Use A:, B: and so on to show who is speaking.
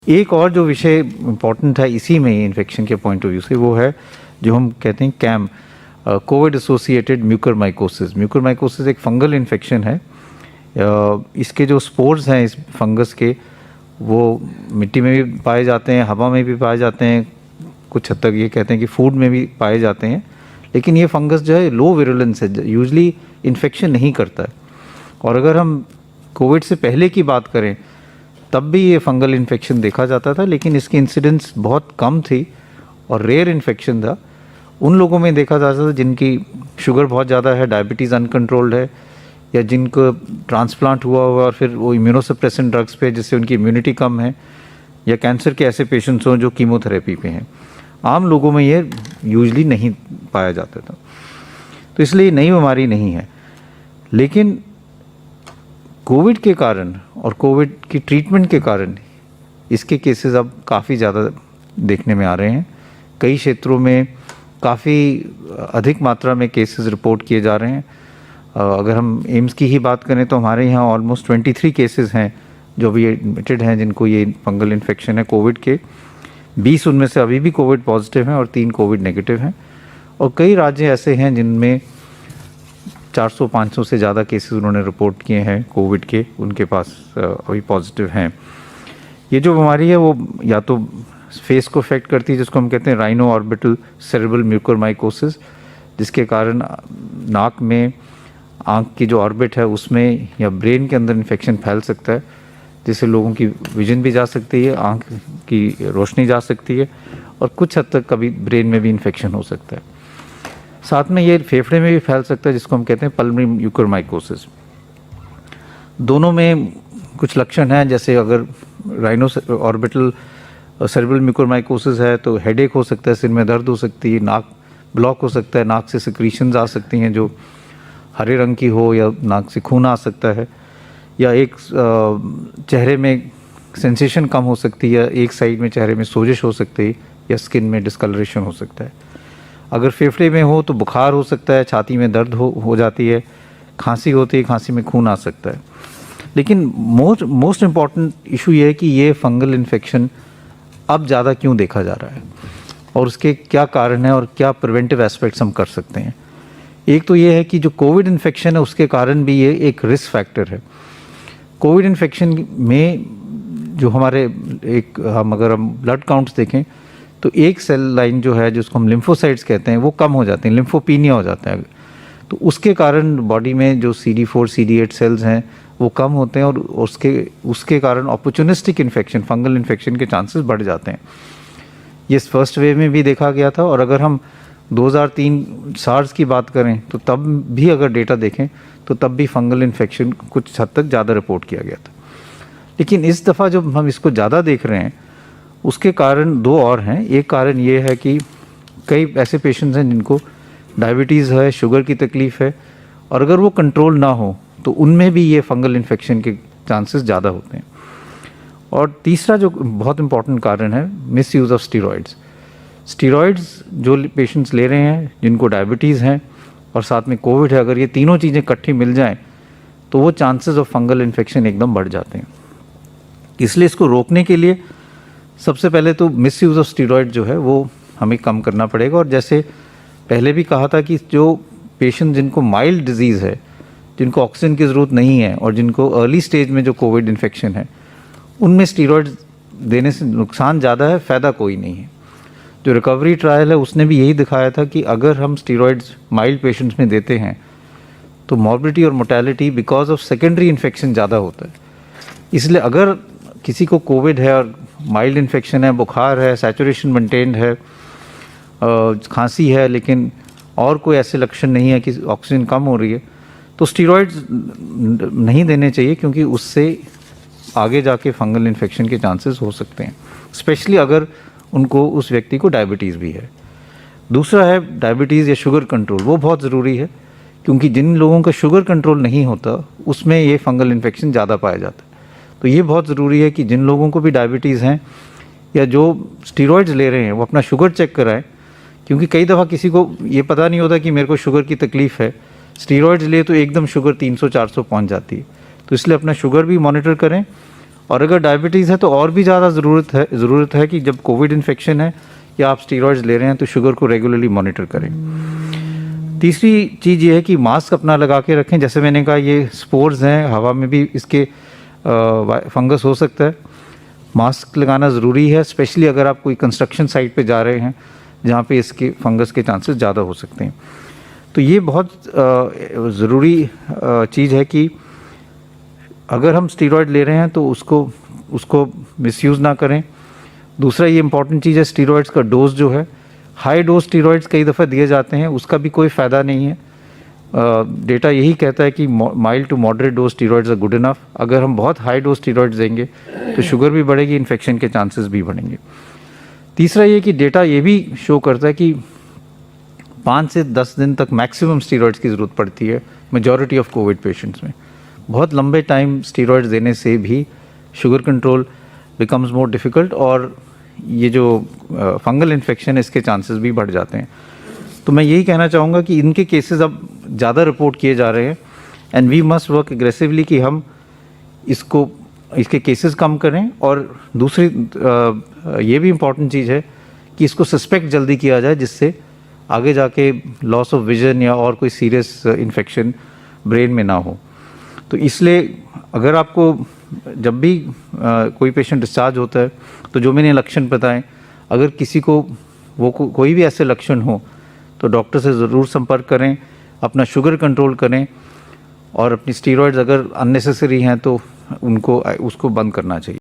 A: एक और जो विषय इम्पॉर्टेंट है इसी में इन्फेक्शन के पॉइंट ऑफ व्यू से, वो है जो हम कहते हैं CAM, COVID associated mucormycosis. Mucormycosis एक फंगल इन्फेक्शन है। इसके जो स्पोर्स हैं इस फंगस के, वो मिट्टी में भी पाए जाते हैं, हवा में भी पाए जाते हैं, कुछ हद तक ये कहते हैं कि फूड में भी पाए जाते हैं। लेकिन ये फंगस जो है लो विरुलेंस है, यूजली इन्फेक्शन नहीं करता है। और अगर हम कोविड से पहले की बात करें तब भी ये फंगल इन्फेक्शन देखा जाता था, लेकिन इसकी इंसिडेंस बहुत कम थी और रेयर इन्फेक्शन था। उन लोगों में देखा जाता था जिनकी शुगर बहुत ज़्यादा है, डायबिटीज़ अनकंट्रोल्ड है, या जिनको ट्रांसप्लांट हुआ और फिर वो इम्यूनोसप्रेसेंट ड्रग्स पे जिससे उनकी इम्यूनिटी कम है, या कैंसर के ऐसे पेशेंट्स हों जो कीमोथेरेपी पे हैं। आम लोगों में ये यूजली नहीं पाया जाता था, तो इसलिए नई बीमारी नहीं है। लेकिन कोविड के कारण और कोविड की ट्रीटमेंट के कारण इसके केसेस अब काफ़ी ज़्यादा देखने में आ रहे हैं। कई क्षेत्रों में काफ़ी अधिक मात्रा में केसेस रिपोर्ट किए जा रहे हैं। अगर हम एम्स की ही बात करें तो हमारे यहाँ ऑलमोस्ट 23 केसेस हैं जो अभी एडमिटेड हैं जिनको ये फंगल इन्फेक्शन है कोविड के। 20 उनमें से अभी भी कोविड पॉजिटिव हैं और 3 कोविड नेगेटिव हैं। और कई राज्य ऐसे हैं जिनमें 400-500 से ज़्यादा केसेस उन्होंने रिपोर्ट किए हैं कोविड के, उनके पास अभी पॉजिटिव हैं। ये जो बीमारी है वो या तो फेस को अफेक्ट करती है, जिसको हम कहते हैं राइनो ऑर्बिटल सेरेब्रल म्यूकरमाइकोसिस, जिसके कारण नाक में, आँख की जो ऑर्बिट है उसमें या ब्रेन के अंदर इन्फेक्शन फैल सकता है, जिससे लोगों की विजन भी जा सकती है, आँख की रोशनी जा सकती है और कुछ हद तक कभी ब्रेन में भी इन्फेक्शन हो सकता है। साथ में ये फेफड़े में भी फैल सकता है, जिसको हम कहते हैं पल्मोनरी म्यूकरमाइकोसिस। दोनों में कुछ लक्षण हैं, जैसे अगर राइनो ऑर्बिटल सेरेब्रल म्यूकरमाइकोसिस है तो हेडेक हो सकता है, सिर में दर्द हो सकती है, नाक ब्लॉक हो सकता है, नाक से सिक्रीशंस आ सकती हैं जो हरे रंग की हो, या नाक से खून आ सकता है, या एक चेहरे में सेंसेशन कम हो सकती है, एक साइड में चेहरे में सोजिश हो सकती है, या स्किन में डिस्कलरेशन हो सकता है। अगर फेफड़े में हो तो बुखार हो सकता है, छाती में दर्द हो जाती है, खांसी होती है, खांसी में खून आ सकता है। लेकिन मोस्ट इम्पॉर्टेंट इशू ये है कि ये फंगल इन्फेक्शन अब ज़्यादा क्यों देखा जा रहा है और उसके क्या कारण हैं और क्या प्रिवेंटिव एस्पेक्ट्स हम कर सकते हैं। एक तो ये है कि जो कोविड इन्फेक्शन है उसके कारण भी ये एक रिस्क फैक्टर है। कोविड इन्फेक्शन में जो हमारे हम ब्लड काउंट्स देखें तो एक सेल लाइन जो है जिसको हम लिम्फोसाइट्स कहते हैं वो कम हो जाते हैं, लिम्फोपीनिया हो जाता है। तो उसके कारण बॉडी में जो CD4 CD8 सेल्स हैं वो कम होते हैं और उसके कारण अपॉर्चुनिस्टिक इन्फेक्शन, फंगल इन्फेक्शन के चांसेस बढ़ जाते हैं। ये फर्स्ट वेव में भी देखा गया था, और अगर हम 2003 सार्स की बात करें तो तब भी अगर डेटा देखें तो तब भी फंगल इन्फेक्शन कुछ हद तक ज़्यादा रिपोर्ट किया गया था। लेकिन इस दफ़ा जब हम इसको ज़्यादा देख रहे हैं उसके कारण 2 और हैं। एक कारण ये है कि कई ऐसे पेशेंट्स हैं जिनको डायबिटीज़ है, शुगर की तकलीफ़ है, और अगर वो कंट्रोल ना हो तो उनमें भी ये फंगल इन्फेक्शन के चांसेस ज़्यादा होते हैं। और तीसरा जो बहुत इम्पॉर्टेंट कारण है, miss use of steroids. Steroids जो पेशेंट्स ले रहे हैं जिनको डायबिटीज़ हैं और साथ में कोविड है, अगर ये तीनों चीज़ें इकट्ठी मिल जाएं तो वो चांसेस ऑफ फंगल इन्फेक्शन एकदम बढ़ जाते हैं। इसलिए इसको रोकने के लिए सबसे पहले तो मिस यूज़ ऑफ स्टीरॉइड जो है वो हमें कम करना पड़ेगा। और जैसे पहले भी कहा था कि जो पेशेंट जिनको माइल्ड डिजीज़ है, जिनको ऑक्सीजन की ज़रूरत नहीं है और जिनको अर्ली स्टेज में जो कोविड इन्फेक्शन है, उनमें स्टीरॉइड देने से नुकसान ज़्यादा है, फ़ायदा कोई नहीं है। जो रिकवरी ट्रायल है उसने भी यही दिखाया था कि अगर हम स्टीरॉइड्स माइल्ड पेशेंट्स में देते हैं तो मॉर्बिलिटी और mortality because of secondary infection ज़्यादा होता है। इसलिए अगर किसी को कोविड है और माइल्ड इन्फेक्शन है, बुखार है, सैचुरेशन मेंटेन्ड है, खांसी है, लेकिन और कोई ऐसे लक्षण नहीं है कि ऑक्सीजन कम हो रही है, तो स्टीरॉइड्स नहीं देने चाहिए, क्योंकि उससे आगे जाके फंगल इन्फेक्शन के चांसेस हो सकते हैं, स्पेशली अगर उनको उस व्यक्ति को डायबिटीज़ भी है। दूसरा है डायबिटीज़ या शुगर कंट्रोल, वो बहुत ज़रूरी है, क्योंकि जिन लोगों का शुगर कंट्रोल नहीं होता उसमें ये फंगल इन्फेक्शन ज़्यादा पाया जाता है। तो ये बहुत ज़रूरी है कि जिन लोगों को भी डायबिटीज़ हैं या जो स्टीरॉइड्स ले रहे हैं वो अपना शुगर चेक कराएं, क्योंकि कई दफ़ा किसी को ये पता नहीं होता कि मेरे को शुगर की तकलीफ़ है, स्टीरॉइड्स लिए तो एकदम शुगर 300-400 पहुंच जाती है। तो इसलिए अपना शुगर भी मॉनिटर करें और अगर डायबिटीज़ है तो और भी ज़्यादा ज़रूरत है कि जब कोविड इन्फेक्शन है या आप स्टीरॉयड्स ले रहे हैं तो शुगर को रेगुलरली मॉनिटर करें। तीसरी चीज़ ये है कि मास्क अपना लगा के रखें। जैसे मैंने कहा, ये स्पोर्स हैं, हवा में भी इसके फंगस हो सकता है। मास्क लगाना ज़रूरी है, स्पेशली अगर आप कोई कंस्ट्रक्शन साइट पे जा रहे हैं जहाँ पे इसके फंगस के चांसेस ज़्यादा हो सकते हैं। तो ये बहुत ज़रूरी चीज़ है कि अगर हम स्टीरॉयड ले रहे हैं तो उसको मिसयूज़ ना करें। दूसरा ये इंपॉर्टेंट चीज़ है, स्टीरॉयड्स का डोज जो है, हाई डोज स्टीरॉयड्स कई दफ़ा दिए जाते हैं, उसका भी कोई फ़ायदा नहीं है। डेटा यही कहता है कि mild to moderate dose steroids are good enough. अगर हम बहुत हाई डोज स्टीरॉयड्स देंगे तो शुगर भी बढ़ेगी, इन्फेक्शन के चांसेस भी बढ़ेंगे। तीसरा ये कि डेटा ये भी शो करता है कि 5 से 10 दिन तक मैक्सिमम स्टीरॉयड्स की ज़रूरत पड़ती है मेजॉरिटी ऑफ कोविड पेशेंट्स में। बहुत लंबे टाइम स्टीरॉयड्स देने से भी sugar control becomes more difficult और ये जो फंगल इन्फेक्शन है इसके चांसेस भी बढ़ जाते हैं। तो मैं यही कहना चाहूँगा कि इनके केसेस अब ज़्यादा रिपोर्ट किए जा रहे हैं and we must work aggressively कि हम इसके केसेस कम करें। और दूसरी ये भी इम्पॉर्टेंट चीज़ है कि इसको सस्पेक्ट जल्दी किया जाए, जिससे आगे जाके लॉस ऑफ विजन या और कोई सीरियस इन्फेक्शन ब्रेन में ना हो। तो इसलिए अगर आपको जब भी कोई पेशेंट डिस्चार्ज होता है तो जो मैंने लक्षण बताएं, अगर किसी को कोई भी ऐसे लक्षण हो तो डॉक्टर से ज़रूर संपर्क करें, अपना शुगर कंट्रोल करें और अपनी स्टीरॉयड्स अगर अननेसेसरी हैं तो उसको बंद करना चाहिए।